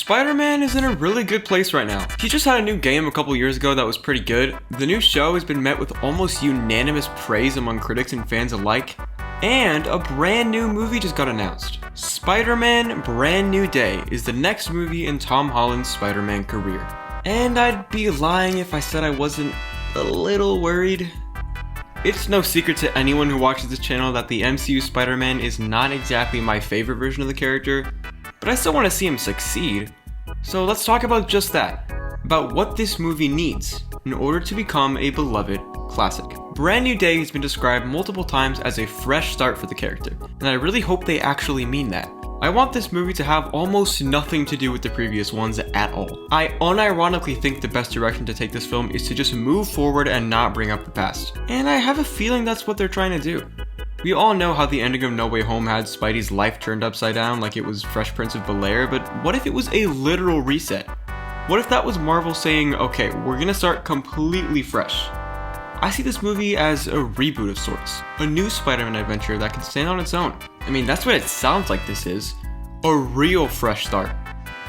Spider-Man is in a really good place right now. He just had a new game a couple years ago that was pretty good. The new show has been met with almost unanimous praise among critics and fans alike. And a brand new movie just got announced. Spider-Man Brand New Day is the next movie in Tom Holland's Spider-Man career. And I'd be lying if I said I wasn't a little worried. It's no secret to anyone who watches this channel that the MCU Spider-Man is not exactly my favorite version of the character, but I still want to see him succeed. So let's talk about just that, about what this movie needs in order to become a beloved classic. Brand New Day has been described multiple times as a fresh start for the character, and I really hope they actually mean that. I want this movie to have almost nothing to do with the previous ones at all. I unironically think the best direction to take this film is to just move forward and not bring up the past. And I have a feeling that's what they're trying to do. We all know how the ending of No Way Home had Spidey's life turned upside down like it was Fresh Prince of Bel-Air, but what if it was a literal reset? What if that was Marvel saying, okay, we're gonna start completely fresh? I see this movie as a reboot of sorts, a new Spider-Man adventure that can stand on its own. I mean, that's what it sounds like this is, a real fresh start.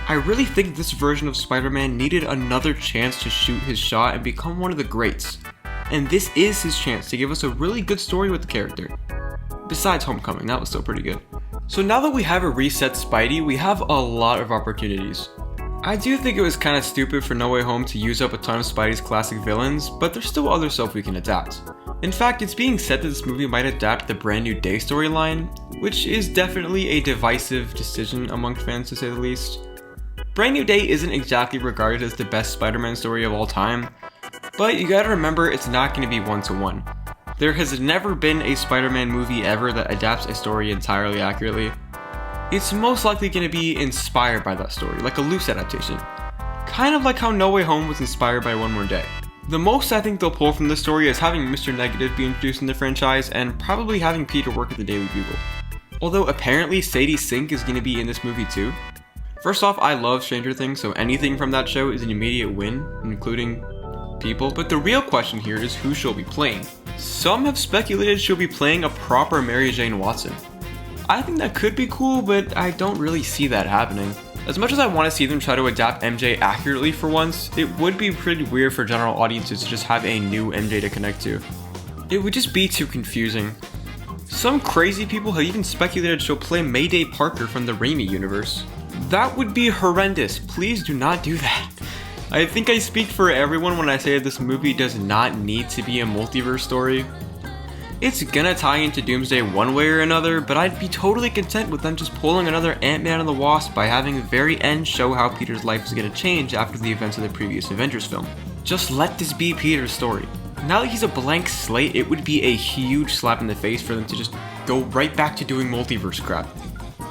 I really think this version of Spider-Man needed another chance to shoot his shot and become one of the greats. And this is his chance to give us a really good story with the character. Besides Homecoming, that was still pretty good. So now that we have a reset Spidey, we have a lot of opportunities. I do think it was kind of stupid for No Way Home to use up a ton of Spidey's classic villains, but there's still other stuff we can adapt. In fact, it's being said that this movie might adapt the Brand New Day storyline, which is definitely a divisive decision amongst fans to say the least. Brand New Day isn't exactly regarded as the best Spider-Man story of all time, but you gotta remember it's not going to be one-to-one. There has never been a Spider-Man movie ever that adapts a story entirely accurately. It's most likely going to be inspired by that story, like a loose adaptation. Kind of like how No Way Home was inspired by One More Day. The most I think they'll pull from this story is having Mr. Negative be introduced in the franchise and probably having Peter work at the Daily Bugle. Although apparently Sadie Sink is going to be in this movie too. First off, I love Stranger Things, so anything from that show is an immediate win, including people. But the real question here is who she'll be playing. Some have speculated she'll be playing a proper Mary Jane Watson. I think that could be cool, but I don't really see that happening. As much as I want to see them try to adapt MJ accurately for once, it would be pretty weird for general audiences to just have a new MJ to connect to. It would just be too confusing. Some crazy people have even speculated she'll play Mayday Parker from the Raimi universe. That would be horrendous. Please do not do that. I think I speak for everyone when I say that this movie does not need to be a multiverse story. It's gonna tie into Doomsday one way or another, but I'd be totally content with them just pulling another Ant-Man and the Wasp by having the very end show how Peter's life is gonna change after the events of the previous Avengers film. Just let this be Peter's story. Now that he's a blank slate, it would be a huge slap in the face for them to just go right back to doing multiverse crap.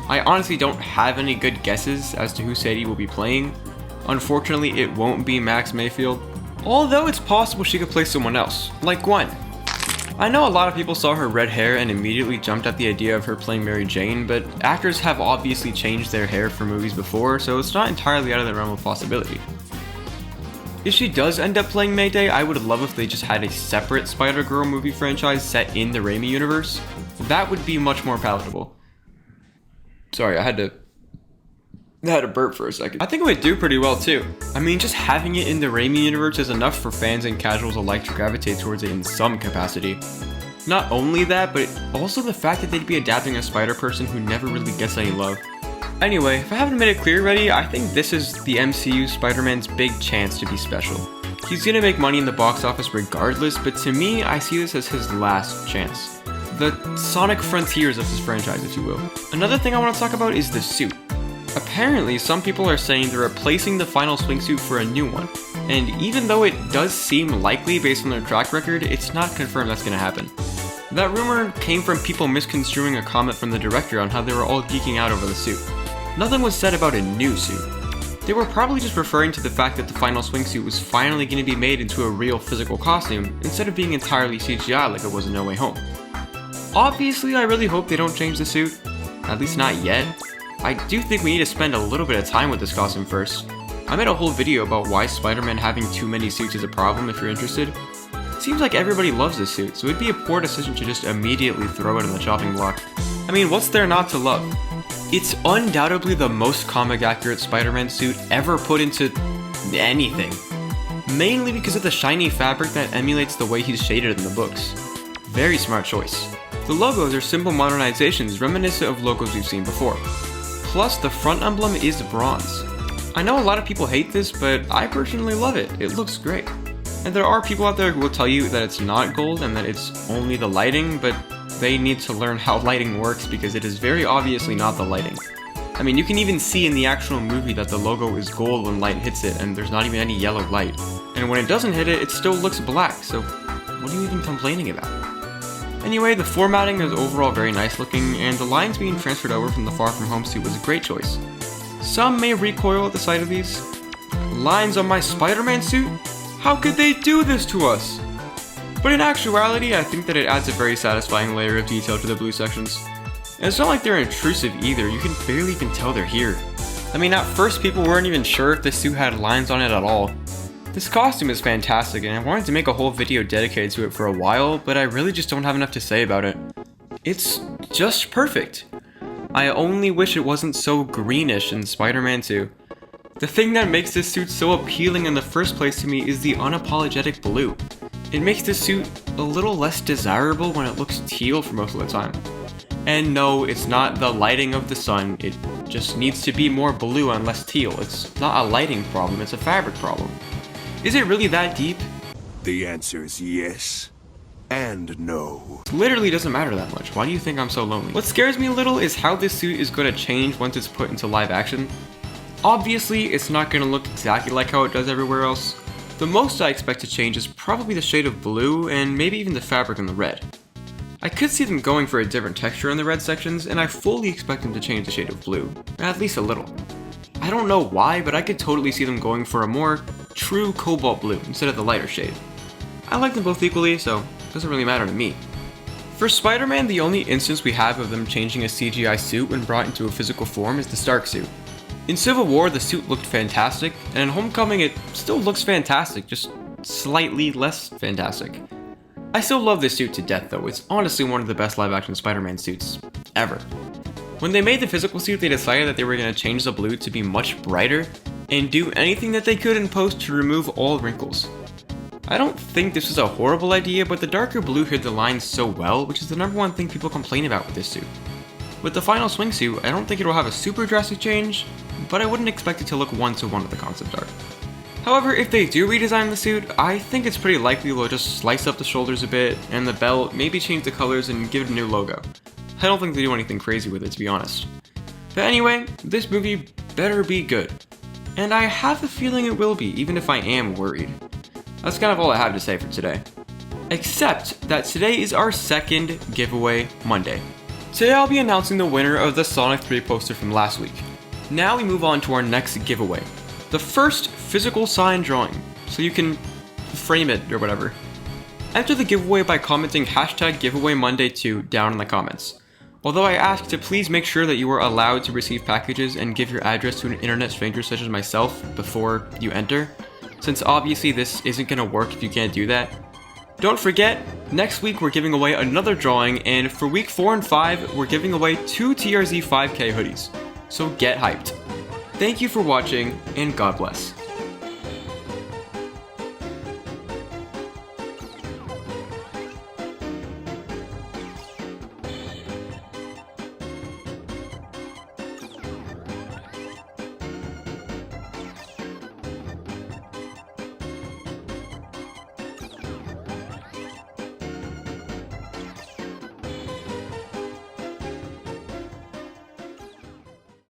I honestly don't have any good guesses as to who Sadie will be playing. Unfortunately, it won't be Max Mayfield, although it's possible she could play someone else, like Gwen. I know a lot of people saw her red hair and immediately jumped at the idea of her playing Mary Jane, but actors have obviously changed their hair for movies before, so it's not entirely out of the realm of possibility. If she does end up playing Mayday, I would love if they just had a separate Spider-Girl movie franchise set in the Raimi universe. That would be much more palatable. Sorry, I had to burp for a second. I think it would do pretty well too. I mean, just having it in the Raimi universe is enough for fans and casuals alike to gravitate towards it in some capacity. Not only that, but also the fact that they'd be adapting a Spider-Person who never really gets any love. Anyway, if I haven't made it clear already, I think this is the MCU Spider-Man's big chance to be special. He's gonna make money in the box office regardless, but to me, I see this as his last chance. The Sonic Frontiers of this franchise, if you will. Another thing I want to talk about is the suit. Apparently, some people are saying they're replacing the final swingsuit for a new one, and even though it does seem likely based on their track record, it's not confirmed that's going to happen. That rumor came from people misconstruing a comment from the director on how they were all geeking out over the suit. Nothing was said about a new suit. They were probably just referring to the fact that the final swingsuit was finally going to be made into a real physical costume instead of being entirely CGI like it was in No Way Home. Obviously, I really hope they don't change the suit, at least not yet. I do think we need to spend a little bit of time with this costume first. I made a whole video about why Spider-Man having too many suits is a problem if you're interested. Seems like everybody loves this suit, so it'd be a poor decision to just immediately throw it in the chopping block. I mean, what's there not to love? It's undoubtedly the most comic accurate Spider-Man suit ever put into anything. Mainly because of the shiny fabric that emulates the way he's shaded in the books. Very smart choice. The logos are simple modernizations reminiscent of logos we've seen before. Plus, the front emblem is bronze. I know a lot of people hate this, but I personally love it. It looks great. And there are people out there who will tell you that it's not gold and that it's only the lighting, but they need to learn how lighting works because it is very obviously not the lighting. I mean, you can even see in the actual movie that the logo is gold when light hits it and there's not even any yellow light. And when it doesn't hit it, it still looks black, so what are you even complaining about? Anyway, the formatting is overall very nice looking, and the lines being transferred over from the Far From Home suit was a great choice. Some may recoil at the sight of these. Lines on my Spider-Man suit? How could they do this to us? But in actuality, I think that it adds a very satisfying layer of detail to the blue sections. And it's not like they're intrusive either, you can barely even tell they're here. I mean, at first people weren't even sure if the suit had lines on it at all. This costume is fantastic, and I wanted to make a whole video dedicated to it for a while, but I really just don't have enough to say about it. It's just perfect. I only wish it wasn't so greenish in Spider-Man 2. The thing that makes this suit so appealing in the first place to me is the unapologetic blue. It makes this suit a little less desirable when it looks teal for most of the time. And no, it's not the lighting of the sun, it just needs to be more blue and less teal. It's not a lighting problem, it's a fabric problem. Is it really that deep? The answer is yes and no. Literally doesn't matter that much. Why do you think I'm so lonely? What scares me a little is how this suit is going to change once it's put into live action. Obviously, it's not going to look exactly like how it does everywhere else. The most I expect to change is probably the shade of blue and maybe even the fabric in the red. I could see them going for a different texture in the red sections, and I fully expect them to change the shade of blue, at least a little. I don't know why, but I could totally see them going for a more true cobalt blue instead of the lighter shade. I like them both equally, so it doesn't really matter to me. For Spider-Man, the only instance we have of them changing a CGI suit when brought into a physical form is the Stark suit. In Civil War, the suit looked fantastic, and in Homecoming it still looks fantastic, just slightly less fantastic. I still love this suit to death though, it's honestly one of the best live-action Spider-Man suits ever. When they made the physical suit, they decided that they were going to change the blue to be much brighter, and do anything that they could in post to remove all wrinkles. I don't think this was a horrible idea, but the darker blue hid the lines so well, which is the #1 thing people complain about with this suit. With the final swingsuit, I don't think it'll have a super drastic change, but I wouldn't expect it to look 1-to-1 with the concept art. However, if they do redesign the suit, I think it's pretty likely they'll just slice up the shoulders a bit, and the belt, maybe change the colors and give it a new logo. I don't think they do anything crazy with it, to be honest. But anyway, this movie better be good. And I have a feeling it will be, even if I am worried. That's kind of all I have to say for today. Except that today is our second giveaway Monday. Today I'll be announcing the winner of the Sonic 3 poster from last week. Now we move on to our next giveaway. The first physical sign drawing, so you can frame it or whatever. Enter the giveaway by commenting #giveawaymonday2 down in the comments. Although I ask to please make sure that you are allowed to receive packages and give your address to an internet stranger such as myself before you enter, since obviously this isn't gonna work if you can't do that. Don't forget, next week we're giving away another drawing, and for week 4 and 5, we're giving away 2 TRZ 5K hoodies. So get hyped. Thank you for watching, and God bless.